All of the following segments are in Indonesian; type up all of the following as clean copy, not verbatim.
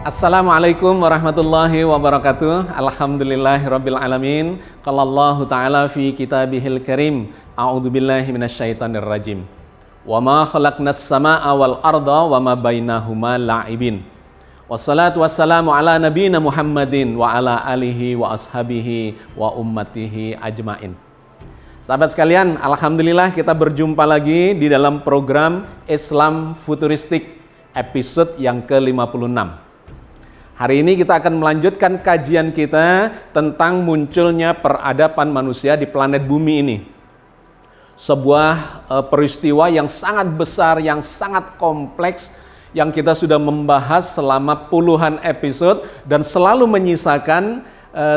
Assalamualaikum warahmatullahi wabarakatuh. Alhamdulillahirabbil alamin. Qala Allahu ta'ala fi kitabihil karim. A'udzubillahi minasyaitonir rajim. Wa ma khalaqnas samaa'a wal arda wa ma bainahuma la'ibin. Wassalatu wassalamu ala nabiyyina Muhammadin wa ala alihi wa ashabihi wa ummatihi ajmain. Sahabat sekalian, alhamdulillah kita berjumpa lagi di dalam program Islam Futuristik episode yang ke-56. Hari ini kita akan melanjutkan kajian kita tentang munculnya peradaban manusia di planet bumi ini. Sebuah peristiwa yang sangat besar, yang sangat kompleks, yang kita sudah membahas selama puluhan episode dan selalu menyisakan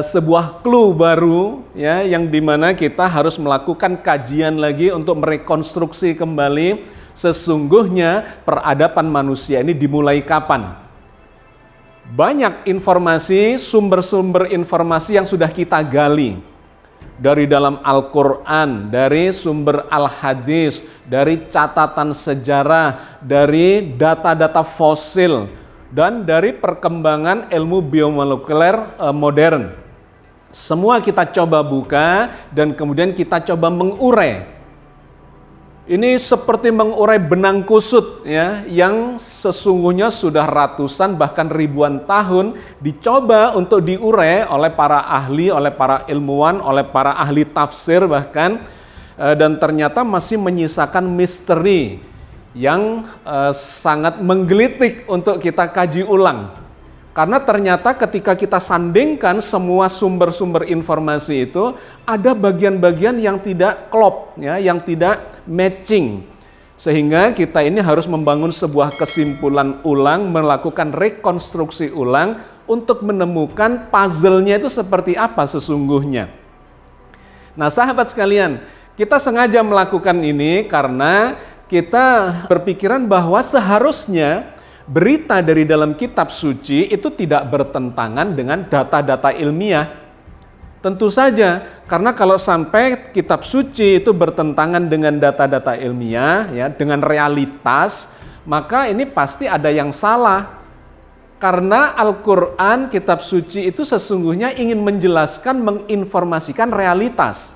sebuah clue baru, ya, yang dimana kita harus melakukan kajian lagi untuk merekonstruksi kembali sesungguhnya peradaban manusia ini dimulai kapan. Banyak informasi, sumber-sumber informasi yang sudah kita gali dari dalam Al-Quran, dari sumber Al-Hadis, dari catatan sejarah, dari data-data fosil, dan dari perkembangan ilmu biomolekuler modern. Semua kita coba buka dan kemudian kita coba mengurai. Ini seperti mengurai benang kusut, ya, yang sesungguhnya sudah ratusan bahkan ribuan tahun dicoba untuk diurai oleh para ahli, oleh para ilmuwan, oleh para ahli tafsir bahkan, dan ternyata masih menyisakan misteri yang sangat menggelitik untuk kita kaji ulang. Karena ternyata ketika kita sandingkan semua sumber-sumber informasi itu, ada bagian-bagian yang tidak klop, ya, yang tidak matching. Sehingga kita ini harus membangun sebuah kesimpulan ulang, melakukan rekonstruksi ulang untuk menemukan puzzle-nya itu seperti apa sesungguhnya. Nah, sahabat sekalian, kita sengaja melakukan ini karena kita berpikiran bahwa seharusnya berita dari dalam kitab suci itu tidak bertentangan dengan data-data ilmiah. Tentu saja, karena kalau sampai kitab suci itu bertentangan dengan data-data ilmiah, ya, dengan realitas, maka ini pasti ada yang salah. Karena Al-Quran, kitab suci itu sesungguhnya ingin menjelaskan, menginformasikan realitas.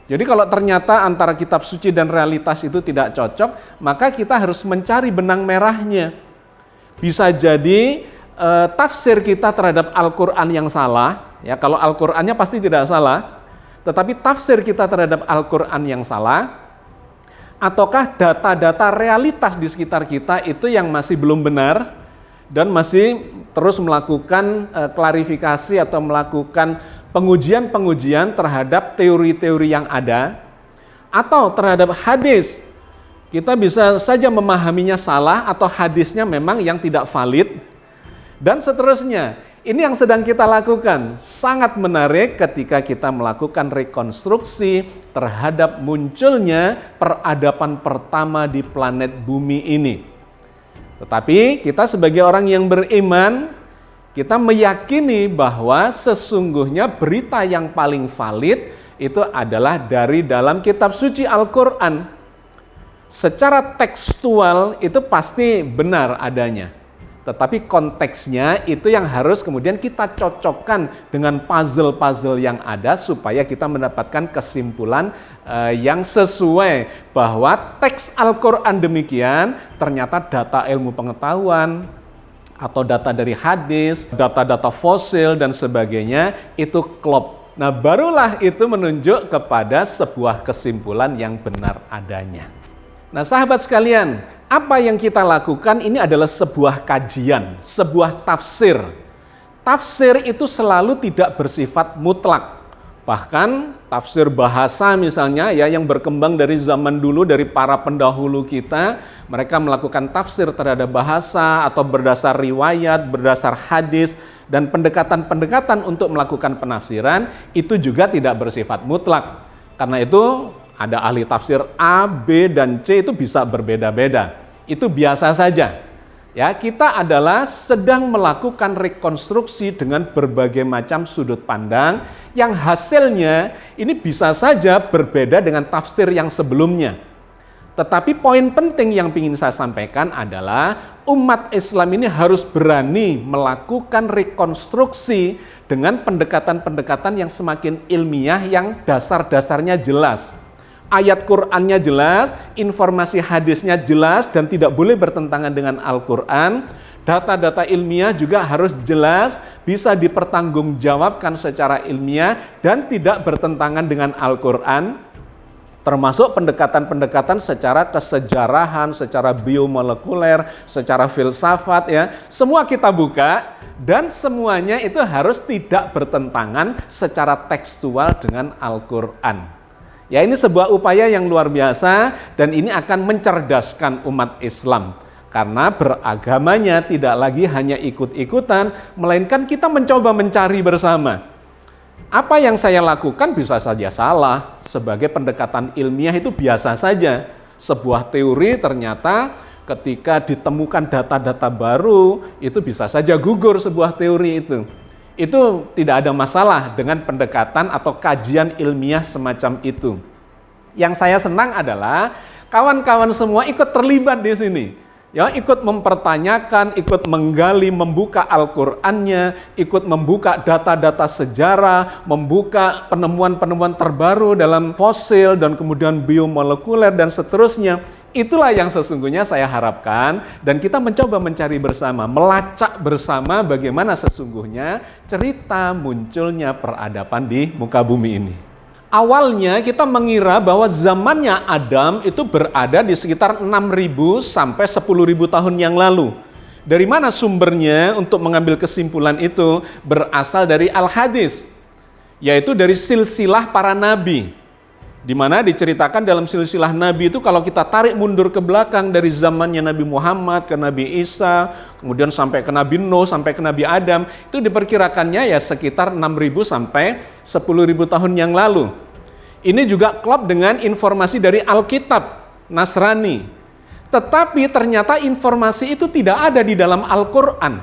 Jadi kalau ternyata antara kitab suci dan realitas itu tidak cocok, maka kita harus mencari benang merahnya. Bisa jadi tafsir kita terhadap Al-Quran yang salah, ya, kalau Al-Qurannya pasti tidak salah, tetapi tafsir kita terhadap Al-Quran yang salah, ataukah data-data realitas di sekitar kita itu yang masih belum benar dan masih terus melakukan klarifikasi atau melakukan pengujian-pengujian terhadap teori-teori yang ada, atau terhadap hadis. Kita bisa saja memahaminya salah atau hadisnya memang yang tidak valid, dan seterusnya. Ini yang sedang kita lakukan. Sangat menarik ketika kita melakukan rekonstruksi terhadap munculnya peradaban pertama di planet bumi ini. Tetapi kita sebagai orang yang beriman, kita meyakini bahwa sesungguhnya berita yang paling valid itu adalah dari dalam kitab suci Al-Quran. Secara tekstual itu pasti benar adanya, tetapi konteksnya itu yang harus kemudian kita cocokkan dengan puzzle-puzzle yang ada supaya kita mendapatkan kesimpulan yang sesuai bahwa teks Al-Quran demikian, ternyata data ilmu pengetahuan atau data dari hadis, data-data fosil dan sebagainya itu klop. Nah, barulah itu menunjuk kepada sebuah kesimpulan yang benar adanya. Nah, sahabat sekalian, apa yang kita lakukan ini adalah sebuah kajian, sebuah tafsir. Tafsir itu selalu tidak bersifat mutlak. Bahkan tafsir bahasa misalnya, ya, yang berkembang dari zaman dulu dari para pendahulu kita, mereka melakukan tafsir terhadap bahasa atau berdasar riwayat, berdasar hadis, dan pendekatan-pendekatan untuk melakukan penafsiran itu juga tidak bersifat mutlak. Karena itu ada ahli tafsir A, B, dan C itu bisa berbeda-beda. Itu biasa saja. Ya, kita adalah sedang melakukan rekonstruksi dengan berbagai macam sudut pandang yang hasilnya ini bisa saja berbeda dengan tafsir yang sebelumnya. Tetapi poin penting yang ingin saya sampaikan adalah umat Islam ini harus berani melakukan rekonstruksi dengan pendekatan-pendekatan yang semakin ilmiah yang dasar-dasarnya jelas. Ayat Qur'annya jelas, informasi hadisnya jelas dan tidak boleh bertentangan dengan Al-Qur'an. Data-data ilmiah juga harus jelas, bisa dipertanggungjawabkan secara ilmiah dan tidak bertentangan dengan Al-Qur'an. Termasuk pendekatan-pendekatan secara kesejarahan, secara biomolekuler, secara filsafat ya. Semua kita buka dan semuanya itu harus tidak bertentangan secara tekstual dengan Al-Qur'an. Ya, ini sebuah upaya yang luar biasa dan ini akan mencerdaskan umat Islam. Karena beragamanya tidak lagi hanya ikut-ikutan, melainkan kita mencoba mencari bersama. Apa yang saya lakukan bisa saja salah, sebagai pendekatan ilmiah itu biasa saja. Sebuah teori ternyata ketika ditemukan data-data baru, itu bisa saja gugur sebuah teori itu. Itu tidak ada masalah dengan pendekatan atau kajian ilmiah semacam itu. Yang saya senang adalah kawan-kawan semua ikut terlibat di sini. Ya, ikut mempertanyakan, ikut menggali, membuka Al-Qur'annya, ikut membuka data-data sejarah, membuka penemuan-penemuan terbaru dalam fosil dan kemudian biomolekuler dan seterusnya. Itulah yang sesungguhnya saya harapkan dan kita mencoba mencari bersama, melacak bersama bagaimana sesungguhnya cerita munculnya peradaban di muka bumi ini. Awalnya kita mengira bahwa zamannya Adam itu berada di sekitar 6.000 sampai 10.000 tahun yang lalu. Dari mana sumbernya untuk mengambil kesimpulan itu? Berasal dari Al-Hadis, yaitu dari silsilah para nabi. Di mana diceritakan dalam silsilah nabi itu kalau kita tarik mundur ke belakang dari zamannya Nabi Muhammad ke Nabi Isa, kemudian sampai ke Nabi Nuh, sampai ke Nabi Adam, itu diperkirakannya ya sekitar 6.000 sampai 10.000 tahun yang lalu. Ini juga klop dengan informasi dari Alkitab Nasrani. Tetapi ternyata informasi itu tidak ada di dalam Al-Qur'an.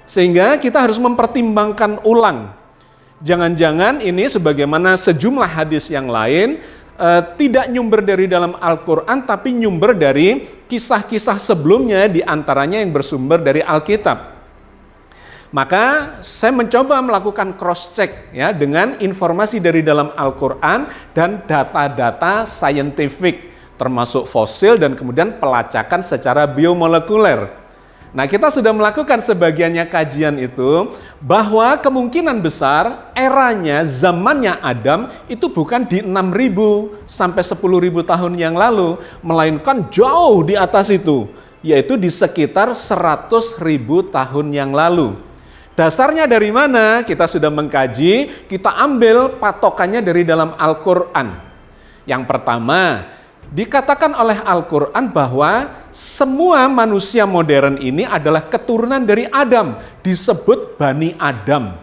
Sehingga kita harus mempertimbangkan ulang. Jangan-jangan ini sebagaimana sejumlah hadis yang lain tidak nyumber dari dalam Al-Qur'an tapi nyumber dari kisah-kisah sebelumnya, di antaranya yang bersumber dari Alkitab. Maka saya mencoba melakukan cross check ya dengan informasi dari dalam Al-Qur'an dan data-data saintifik termasuk fosil dan kemudian pelacakan secara biomolekuler. Nah, kita sudah melakukan sebagiannya kajian itu bahwa kemungkinan besar eranya zamannya Adam itu bukan di 6.000 sampai 10.000 tahun yang lalu, melainkan jauh di atas itu, yaitu di sekitar 100.000 tahun yang lalu. Dasarnya dari mana? Kita sudah mengkaji, kita ambil patokannya dari dalam Al-Qur'an. Yang pertama, dikatakan oleh Al-Qur'an bahwa semua manusia modern ini adalah keturunan dari Adam, disebut Bani Adam.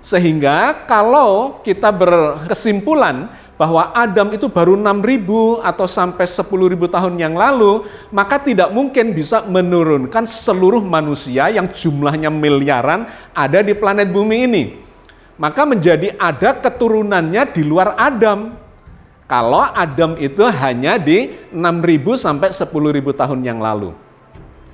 Sehingga kalau kita berkesimpulan bahwa Adam itu baru 6.000 atau sampai 10.000 tahun yang lalu, maka tidak mungkin bisa menurunkan seluruh manusia yang jumlahnya miliaran ada di planet bumi ini. Maka menjadi ada keturunannya di luar Adam. Kalau Adam itu hanya di 6.000 sampai 10.000 tahun yang lalu.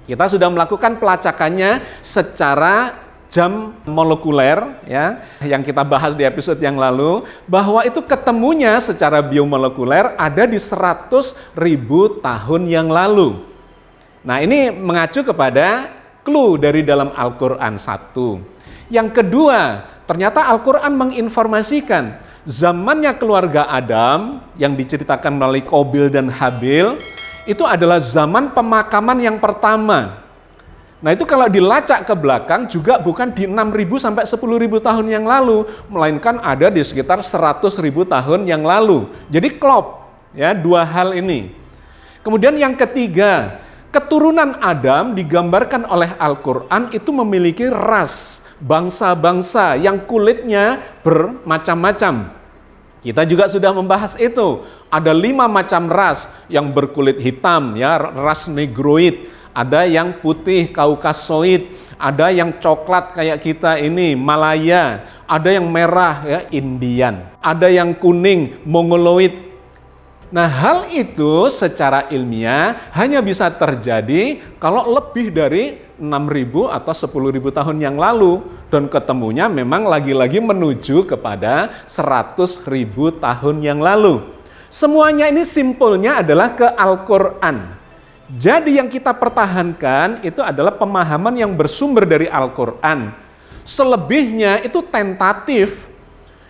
Kita sudah melakukan pelacakannya secara jam molekuler ya, yang kita bahas di episode yang lalu, bahwa itu ketemunya secara biomolekuler ada di 100.000 tahun yang lalu. Nah, ini mengacu kepada clue dari dalam Al-Qur'an satu. Yang kedua, ternyata Al-Qur'an menginformasikan zamannya keluarga Adam yang diceritakan melalui Qabil dan Habil itu adalah zaman pemakaman yang pertama. Nah, itu kalau dilacak ke belakang juga bukan di 6.000 sampai 10.000 tahun yang lalu, melainkan ada di sekitar 100.000 tahun yang lalu. Jadi klop ya dua hal ini. Kemudian yang ketiga, keturunan Adam digambarkan oleh Al-Qur'an itu memiliki ras, bangsa-bangsa yang kulitnya bermacam-macam. Kita juga sudah membahas itu. Ada 5 macam ras yang berkulit hitam ya, ras negroid. Ada yang putih Kaukasoid, ada yang coklat kayak kita ini Malaya, ada yang merah ya Indian, ada yang kuning Mongoloid. Nah, hal itu secara ilmiah hanya bisa terjadi kalau lebih dari 6.000 atau 10.000 tahun yang lalu. Dan ketemunya memang lagi-lagi menuju kepada 100.000 tahun yang lalu. Semuanya ini simpulnya adalah ke Al-Quran. Jadi yang kita pertahankan itu adalah pemahaman yang bersumber dari Al-Quran. Selebihnya itu tentatif.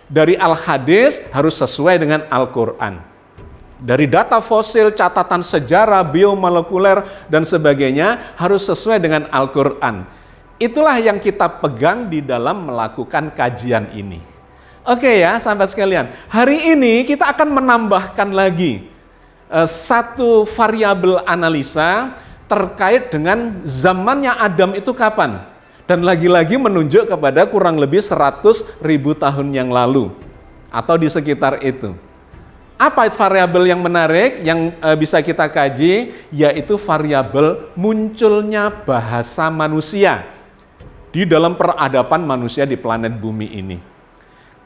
Dari Al-Hadis harus sesuai dengan Al-Quran. Dari data fosil, catatan sejarah, biomolekuler, dan sebagainya harus sesuai dengan Al-Quran. Itulah yang kita pegang di dalam melakukan kajian ini. Oke ya, sahabat sekalian. Hari ini kita akan menambahkan lagi satu variabel analisa terkait dengan zamannya Adam itu kapan. Dan lagi-lagi menunjuk kepada kurang lebih 100.000 tahun yang lalu. Atau di sekitar itu. Apa variabel yang menarik yang bisa kita kaji? Yaitu variabel munculnya bahasa manusia di dalam peradaban manusia di planet bumi ini.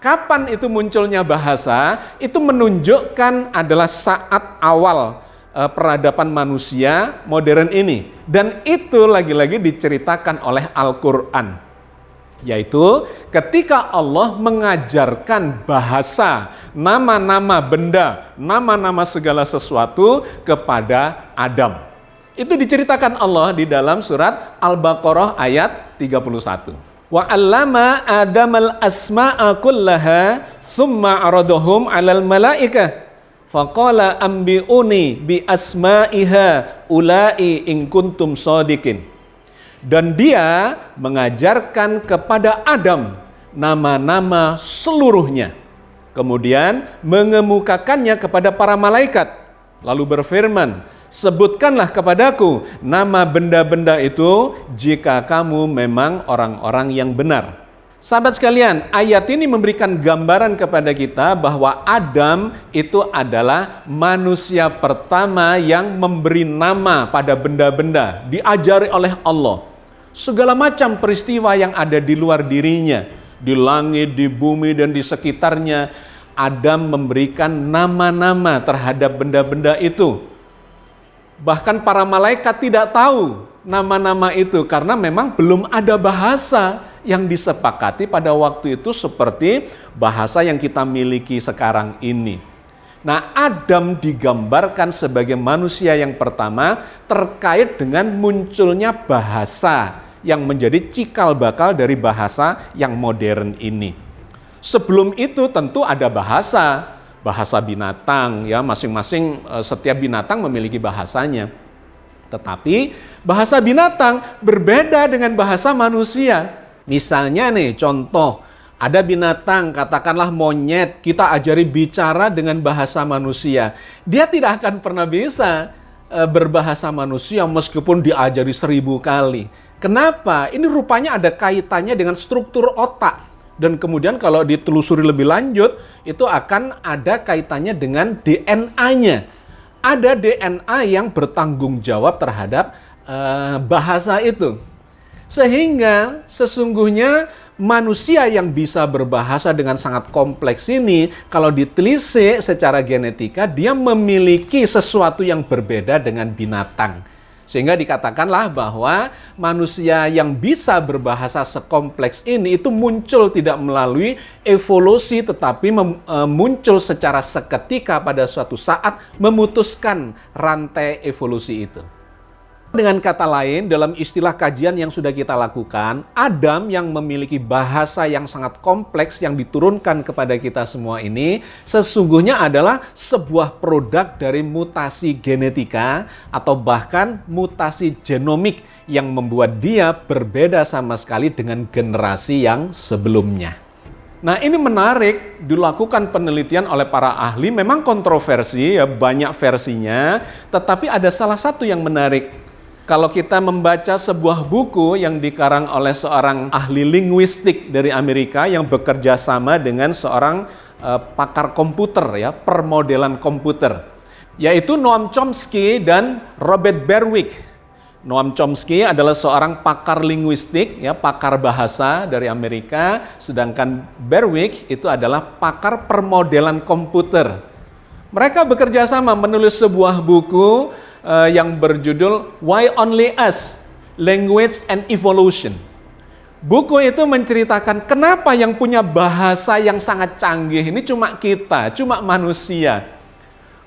Kapan itu munculnya bahasa? Itu menunjukkan adalah saat awal peradaban manusia modern ini. Dan itu lagi-lagi diceritakan oleh Al-Quran. Yaitu ketika Allah mengajarkan bahasa, nama-nama benda, nama-nama segala sesuatu kepada Adam. Itu diceritakan Allah di dalam surat Al-Baqarah ayat 31. Wa 'allama Adamal asma'a kullaha tsumma 'aradahum 'alal malaikah faqala ambi'uni bi asma'iha ulai in kuntum shadiqin. Dan dia mengajarkan kepada Adam nama-nama seluruhnya. Kemudian mengemukakannya kepada para malaikat. Lalu berfirman, sebutkanlah kepadaku nama benda-benda itu jika kamu memang orang-orang yang benar. Sahabat sekalian, ayat ini memberikan gambaran kepada kita bahwa Adam itu adalah manusia pertama yang memberi nama pada benda-benda, diajari oleh Allah. Segala macam peristiwa yang ada di luar dirinya, di langit, di bumi, dan di sekitarnya, Adam memberikan nama-nama terhadap benda-benda itu. Bahkan para malaikat tidak tahu nama-nama itu karena memang belum ada bahasa yang disepakati pada waktu itu seperti bahasa yang kita miliki sekarang ini. Nah, Adam digambarkan sebagai manusia yang pertama terkait dengan munculnya bahasa yang menjadi cikal bakal dari bahasa yang modern ini. Sebelum itu tentu ada bahasa binatang ya, masing-masing setiap binatang memiliki bahasanya. Tetapi bahasa binatang berbeda dengan bahasa manusia. Misalnya nih contoh, ada binatang, katakanlah monyet, kita ajari bicara dengan bahasa manusia. Dia tidak akan pernah bisa berbahasa manusia meskipun diajari 1000 kali. Kenapa? Ini rupanya ada kaitannya dengan struktur otak. Dan kemudian kalau ditelusuri lebih lanjut, itu akan ada kaitannya dengan DNA-nya. Ada DNA yang bertanggung jawab terhadap bahasa itu. Sehingga sesungguhnya manusia yang bisa berbahasa dengan sangat kompleks ini, kalau ditelisik secara genetika, dia memiliki sesuatu yang berbeda dengan binatang. Sehingga dikatakanlah bahwa manusia yang bisa berbahasa sekompleks ini itu muncul tidak melalui evolusi, tetapi muncul secara seketika pada suatu saat memutuskan rantai evolusi itu. Dengan kata lain, dalam istilah kajian yang sudah kita lakukan, Adam yang memiliki bahasa yang sangat kompleks yang diturunkan kepada kita semua ini sesungguhnya adalah sebuah produk dari mutasi genetika atau bahkan mutasi genomik yang membuat dia berbeda sama sekali dengan generasi yang sebelumnya. Nah, ini menarik, dilakukan penelitian oleh para ahli, memang kontroversi ya, banyak versinya, tetapi ada salah satu yang menarik. Kalau kita membaca sebuah buku yang dikarang oleh seorang ahli linguistik dari Amerika yang bekerja sama dengan seorang pakar komputer ya, permodelan komputer, yaitu Noam Chomsky dan Robert Berwick. Noam Chomsky adalah seorang pakar linguistik ya, pakar bahasa dari Amerika, sedangkan Berwick itu adalah pakar permodelan komputer. Mereka bekerja sama menulis sebuah buku yang berjudul Why Only Us? Language and Evolution. Buku itu menceritakan kenapa yang punya bahasa yang sangat canggih ini cuma kita, cuma manusia.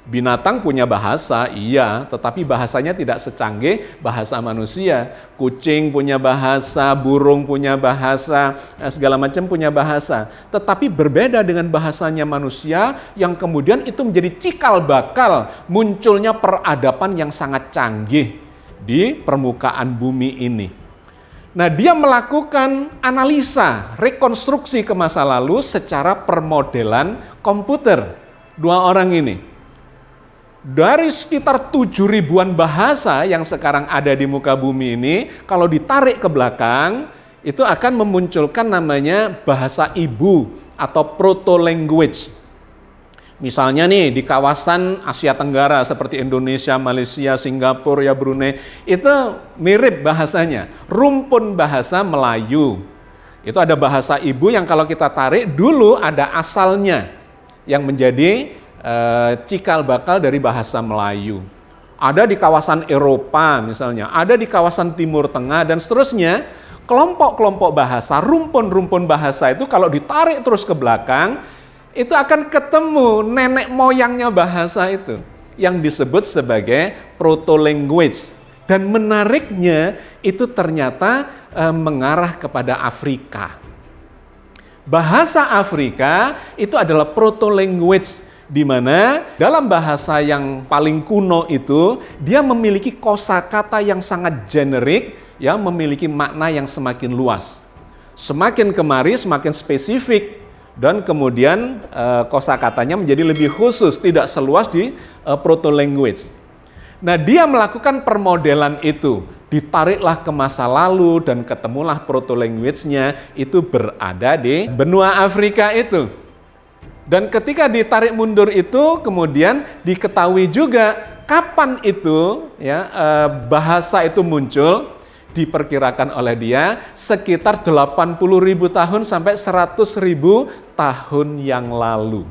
Binatang punya bahasa, iya, tetapi bahasanya tidak secanggih bahasa manusia. Kucing punya bahasa, burung punya bahasa, segala macam punya bahasa. Tetapi berbeda dengan bahasanya manusia yang kemudian itu menjadi cikal bakal munculnya peradaban yang sangat canggih di permukaan bumi ini. Nah, dia melakukan analisa, rekonstruksi ke masa lalu secara permodelan komputer. Dua orang ini. Dari sekitar 7.000-an bahasa yang sekarang ada di muka bumi ini, kalau ditarik ke belakang, itu akan memunculkan namanya bahasa ibu atau proto-language. Misalnya nih, di kawasan Asia Tenggara seperti Indonesia, Malaysia, Singapura, ya Brunei, itu mirip bahasanya, rumpun bahasa Melayu. Itu ada bahasa ibu yang kalau kita tarik, dulu ada asalnya yang menjadi cikal bakal dari bahasa Melayu. Ada di kawasan Eropa misalnya, ada di kawasan Timur Tengah dan seterusnya. Kelompok-kelompok bahasa, rumpun-rumpun bahasa itu kalau ditarik terus ke belakang, itu akan ketemu nenek moyangnya bahasa itu yang disebut sebagai proto-language. Dan menariknya itu ternyata mengarah kepada Afrika. Bahasa Afrika itu adalah proto-language, di mana dalam bahasa yang paling kuno itu dia memiliki kosakata yang sangat generik, ya, memiliki makna yang semakin luas. Semakin kemari semakin spesifik dan kemudian kosakatanya menjadi lebih khusus, tidak seluas di proto-language. Nah, dia melakukan permodelan itu, ditariklah ke masa lalu dan ketemulah proto-language-nya itu berada di benua Afrika itu. Dan ketika ditarik mundur itu kemudian diketahui juga kapan itu, ya, bahasa itu muncul, diperkirakan oleh dia sekitar 80.000 tahun sampai 100.000 tahun yang lalu.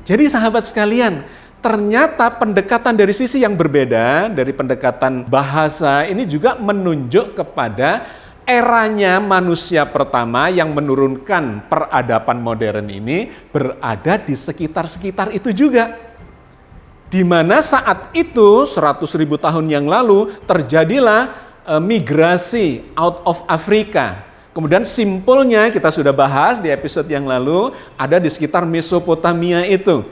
Jadi sahabat sekalian, ternyata pendekatan dari sisi yang berbeda, dari pendekatan bahasa ini juga menunjuk kepada eranya manusia pertama yang menurunkan peradaban modern ini berada di sekitar-sekitar itu juga. Di mana saat itu 100.000 tahun yang lalu terjadilah migrasi out of Africa. Kemudian simpulnya kita sudah bahas di episode yang lalu, ada di sekitar Mesopotamia itu.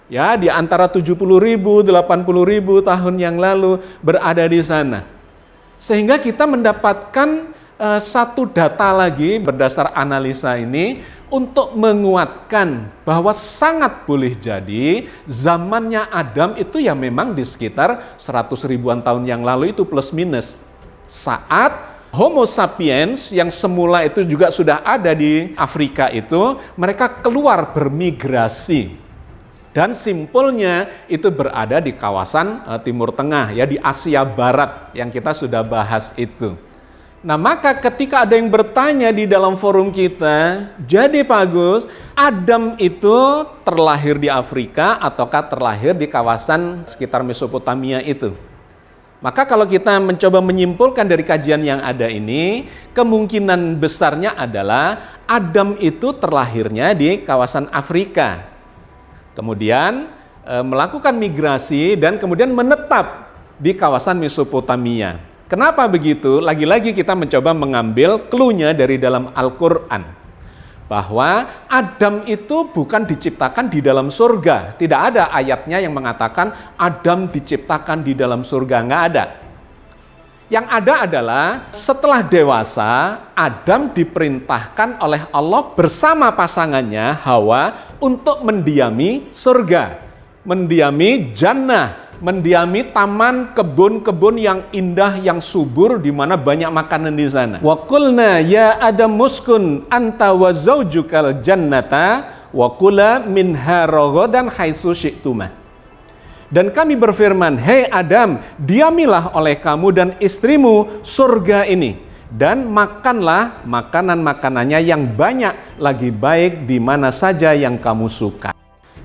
Ya, di antara 70.000, 80.000 tahun yang lalu berada di sana. Sehingga kita mendapatkan satu data lagi berdasar analisa ini untuk menguatkan bahwa sangat boleh jadi zamannya Adam itu ya memang di sekitar 100.000-an tahun yang lalu itu plus minus. Saat Homo sapiens yang semula itu juga sudah ada di Afrika itu, mereka keluar bermigrasi. Dan simpulnya itu berada di kawasan Timur Tengah, ya, di Asia Barat yang kita sudah bahas itu. Nah, maka ketika ada yang bertanya di dalam forum kita, jadi Pak Agus, Adam itu terlahir di Afrika ataukah terlahir di kawasan sekitar Mesopotamia itu? Maka kalau kita mencoba menyimpulkan dari kajian yang ada ini, kemungkinan besarnya adalah Adam itu terlahirnya di kawasan Afrika. Kemudian melakukan migrasi dan kemudian menetap di kawasan Mesopotamia. Kenapa begitu? Lagi-lagi kita mencoba mengambil clue-nya dari dalam Al-Quran. Bahwa Adam itu bukan diciptakan di dalam surga. Tidak ada ayatnya yang mengatakan Adam diciptakan di dalam surga. Nggak ada. Yang ada adalah setelah dewasa, Adam diperintahkan oleh Allah bersama pasangannya Hawa untuk mendiami surga. Mendiami jannah. Mendiami taman kebun-kebun yang indah, yang subur, di mana banyak makanan di sana. Wa qulna ya Adam muskun anta wa zaujukal jannata wa kula minha ragadan haitsu syi'tuma. Dan kami berfirman, hei Adam, diamilah oleh kamu dan istrimu surga ini, dan makanlah makanan-makanannya yang banyak, lagi baik di mana saja yang kamu suka.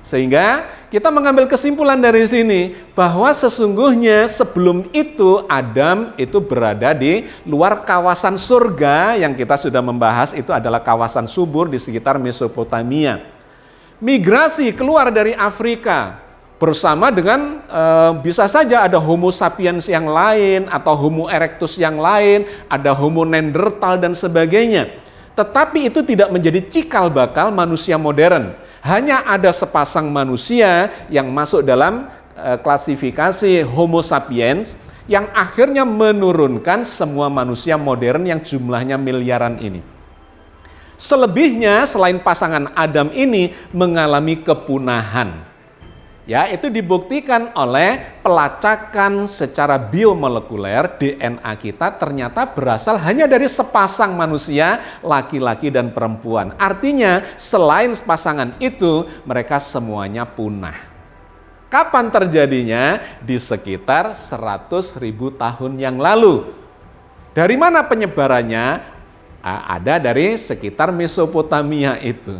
Sehingga kita mengambil kesimpulan dari sini bahwa sesungguhnya sebelum itu Adam itu berada di luar kawasan surga yang kita sudah membahas, itu adalah kawasan subur di sekitar Mesopotamia. Migrasi keluar dari Afrika bersama dengan bisa saja ada Homo sapiens yang lain atau Homo erectus yang lain, ada Homo neanderthal dan sebagainya. Tetapi itu tidak menjadi cikal bakal manusia modern. Hanya ada sepasang manusia yang masuk dalam klasifikasi Homo sapiens yang akhirnya menurunkan semua manusia modern yang jumlahnya miliaran ini. Selebihnya selain pasangan Adam ini mengalami kepunahan. Ya, itu dibuktikan oleh pelacakan secara biomolekuler DNA kita ternyata berasal hanya dari sepasang manusia, laki-laki dan perempuan. Artinya selain pasangan itu mereka semuanya punah. Kapan terjadinya? Di sekitar 100.000 tahun yang lalu. Dari mana penyebarannya? Ada dari sekitar Mesopotamia itu.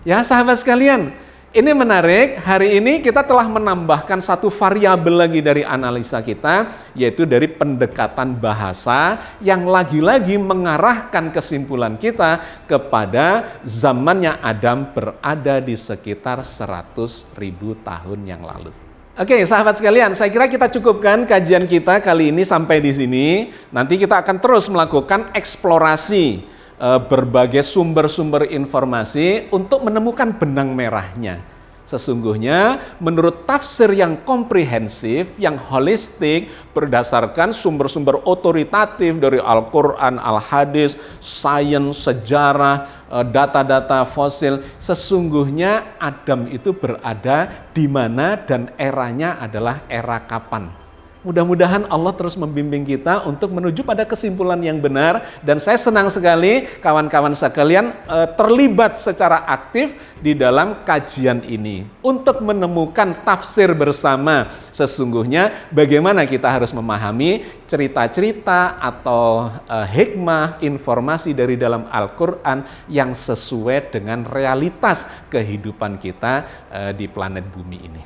Ya sahabat sekalian, ini menarik, hari ini kita telah menambahkan satu variabel lagi dari analisa kita, yaitu dari pendekatan bahasa yang lagi-lagi mengarahkan kesimpulan kita kepada zamannya Adam berada di sekitar 100.000 tahun yang lalu. Oke, sahabat sekalian, saya kira kita cukupkan kajian kita kali ini sampai di sini. Nanti kita akan terus melakukan eksplorasi berbagai sumber-sumber informasi untuk menemukan benang merahnya. Sesungguhnya menurut tafsir yang komprehensif, yang holistik, berdasarkan sumber-sumber otoritatif dari Al-Quran, Al-Hadis, sains, sejarah, data-data fosil, sesungguhnya Adam itu berada di mana dan eranya adalah era kapan. Mudah-mudahan Allah terus membimbing kita untuk menuju pada kesimpulan yang benar, dan saya senang sekali kawan-kawan sekalian terlibat secara aktif di dalam kajian ini untuk menemukan tafsir bersama sesungguhnya bagaimana kita harus memahami cerita-cerita atau hikmah informasi dari dalam Al-Quran yang sesuai dengan realitas kehidupan kita di planet bumi ini.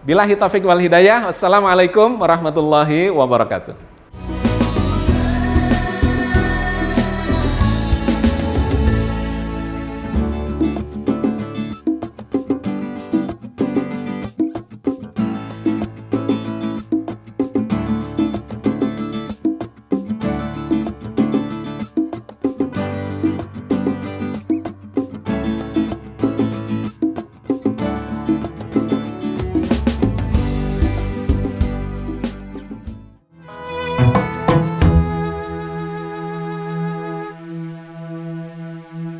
Billahi taufiq wal hidayah. Wassalamualaikum warahmatullahi wabarakatuh.